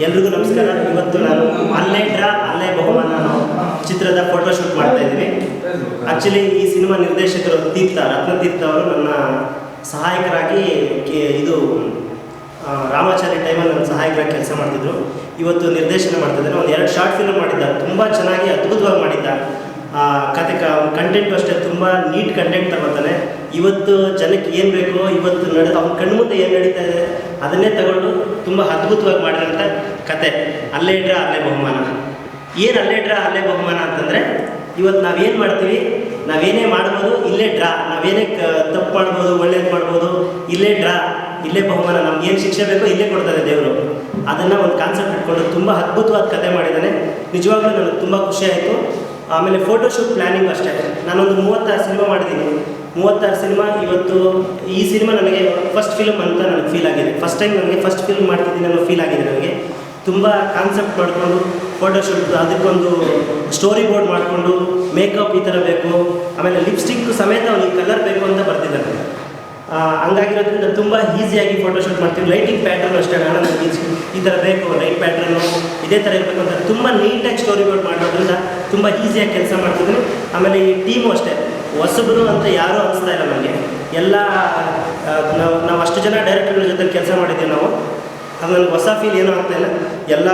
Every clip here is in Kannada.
ಎಲ್ರಿಗೂ ನಮಸ್ಕಾರ. ಇವತ್ತು ನಾನು ಅಲ್ಲೇ ಡ್ರಾ ಅಲ್ಲೇ ಬಹುಮಾನ ಚಿತ್ರದ ಫೋಟೋಶೂಟ್ ಮಾಡ್ತಾ ಇದ್ದೀನಿ. ಆ್ಯಕ್ಚುಲಿ ಈ ಸಿನಿಮಾ ನಿರ್ದೇಶಕರು ರತ್ನತೀರ್ಥ ಅವರು ನನ್ನ ಸಹಾಯಕರಾಗಿ ಇದು ರಾಮಾಚಾರಿ ಟೈಮಲ್ಲಿ ನನ್ನ ಸಹಾಯಕರಾಗಿ ಕೆಲಸ ಮಾಡ್ತಿದ್ರು. ಇವತ್ತು ನಿರ್ದೇಶನ ಮಾಡ್ತಿದ್ದಾರೆ. ಒಂದು 2 ಶಾರ್ಟ್ ಫಿಲ್ಮ್ ಮಾಡಿದ್ದ, ತುಂಬ ಚೆನ್ನಾಗಿ ಅದ್ಭುತವಾಗಿ ಮಾಡಿದ್ದ. ಕತೆ ಕಂಟೆಂಟು ಅಷ್ಟೇ ತುಂಬ ನೀಟ್ ಕಂಟೆಂಟ್ ತಗೋತಾನೆ. ಇವತ್ತು ಜನಕ್ಕೆ ಏನು ಬೇಕೋ, ಇವತ್ತು ಅವ್ನ ಕಣ್ಮುಂದೆ ಏನು ನಡೀತಾ ಇದೆ ಅದನ್ನೇ ತಗೊಂಡು ತುಂಬ ಅದ್ಭುತವಾಗಿ ಮಾಡಿರೋಂಥ ಕತೆ ಅಲ್ಲೇ ಡ್ರಾ ಅಲ್ಲೇ ಬಹುಮಾನ. ಏನು ಅಲ್ಲೇ ಡ್ರಾ ಅಲ್ಲೇ ಬಹುಮಾನ ಅಂತಂದರೆ, ಇವತ್ತು ನಾವೇನು ಮಾಡ್ತೀವಿ, ನಾವೇನೇ ಮಾಡ್ಬೋದು ಇಲ್ಲೇ ಡ್ರಾ, ನಾವೇನೇ ತಪ್ಪು ಮಾಡ್ಬೋದು ಒಳ್ಳೇದು ಮಾಡ್ಬೋದು, ಇಲ್ಲೇ ಡ್ರಾ ಇಲ್ಲೇ ಬಹುಮಾನ, ನಮ್ಗೇನು ಶಿಕ್ಷೆ ಬೇಕೋ ಇಲ್ಲೇ ಕೊಡ್ತಾರೆ ದೇವರು. ಅದನ್ನು ಒಂದು ಕಾನ್ಸೆಪ್ಟ್ ಇಟ್ಕೊಂಡು ತುಂಬ ಅದ್ಭುತವಾದ ಕತೆ ಮಾಡಿದ್ದಾನೆ. ನಿಜವಾಗ್ಲೂ ನನಗೆ ತುಂಬ ಖುಷಿ ಆಯಿತು. ಆಮೇಲೆ ಫೋಟೋಶೂಟ್ ಪ್ಲ್ಯಾನಿಂಗ್ ಅಷ್ಟೇ. ನಾನೊಂದು 36 ಸಿನಿಮಾ ಮಾಡಿದ್ದೀನಿ. 36 ಸಿನಿಮಾ. ಇವತ್ತು ಈ ಸಿನಿಮಾ ನನಗೆ ಫಸ್ಟ್ ಫಿಲ್ಮ್ ಅಂತ ನನಗೆ ಫೀಲ್ ಆಗಿದೆ. ಫಸ್ಟ್ ಟೈಮ್ ನನಗೆ ಫಸ್ಟ್ ಫಿಲ್ಮ್ ಮಾಡ್ತಿದ್ದೀನಿ ಅನ್ನೋ ಫೀಲ್ ಆಗಿದೆ ನನಗೆ. ತುಂಬ ಕಾನ್ಸೆಪ್ಟ್ ಮಾಡಿಕೊಂಡು ಫೋಟೋಶೂಟ್, ಅದಕ್ಕೊಂದು ಸ್ಟೋರಿ ಬೋರ್ಡ್ ಮಾಡಿಕೊಂಡು ಮೇಕಪ್ ಈ ಥರ ಬೇಕು, ಆಮೇಲೆ ಲಿಪ್ಸ್ಟಿಕ್ ಸಮೇತ ಅವನಿಗೆ ಕಲರ್ ಬೇಕು ಅಂತ ಬರ್ತಿದ್ದಾನೆ. ಹಂಗಾಗಿರೋದ್ರಿಂದ ತುಂಬ ಈಸಿಯಾಗಿ ಫೋಟೋಶೂಟ್ ಮಾಡ್ತೀವಿ. ಲೈಟಿಂಗ್ ಪ್ಯಾಟ್ರನ್ ಅಷ್ಟೇ, ನನಗೆ ಈ ಥರ ಬೇಕು, ಲೈಟ್ ಪ್ಯಾಟ್ರನ್ನು ಇದೇ ಥರ ಇರಬೇಕು ಅಂತ ತುಂಬ ನೀಟಾಗಿ ಸ್ಟೋರಿ ಬೋರ್ಡ್ ಮಾಡೋದ್ರಿಂದ ತುಂಬ ಈಸಿಯಾಗಿ ಕೆಲಸ ಮಾಡ್ತಿದ್ದೀನಿ. ಆಮೇಲೆ ಈ ಟೀಮು ಅಷ್ಟೇ, ಹೊಸಬರು ಅಂತ ಯಾರೂ ಅನಿಸ್ತಾ ಇಲ್ಲ ನನಗೆ. ಎಲ್ಲ ನಾವು ಅಷ್ಟು ಜನ ಡೈರೆಕ್ಟರ್ಗಳ ಜೊತೆ ಕೆಲಸ ಮಾಡಿದ್ದೀವಿ ನಾವು. ಅದು ನನಗೆ ಹೊಸ ಫೀಲ್ ಏನೂ ಆಗ್ತಾಯಿಲ್ಲ. ಎಲ್ಲ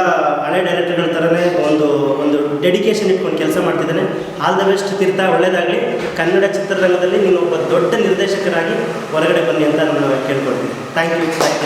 ಹಳೆ ಡೈರೆಕ್ಟರ್ಗಳ ಥರನೇ ಒಂದು ಡೆಡಿಕೇಶನ್ ಇಟ್ಕೊಂಡು ಕೆಲಸ ಮಾಡ್ತಿದ್ದಾನೆ. ಆಲ್ ದ ಬೆಸ್ಟ್ ತೀರ್ಥ, ಒಳ್ಳೆಯದಾಗಲಿ. ಕನ್ನಡ ಚಿತ್ರರಂಗದಲ್ಲಿ ನೀನು ಒಬ್ಬ ದೊಡ್ಡ ನಿರ್ದೇಶಕರಾಗಿ ಹೊರಗಡೆ ಬನ್ನಿ ಅಂತ ನಾನು ಕೇಳ್ಕೊಳ್ತೀನಿ. Thank you.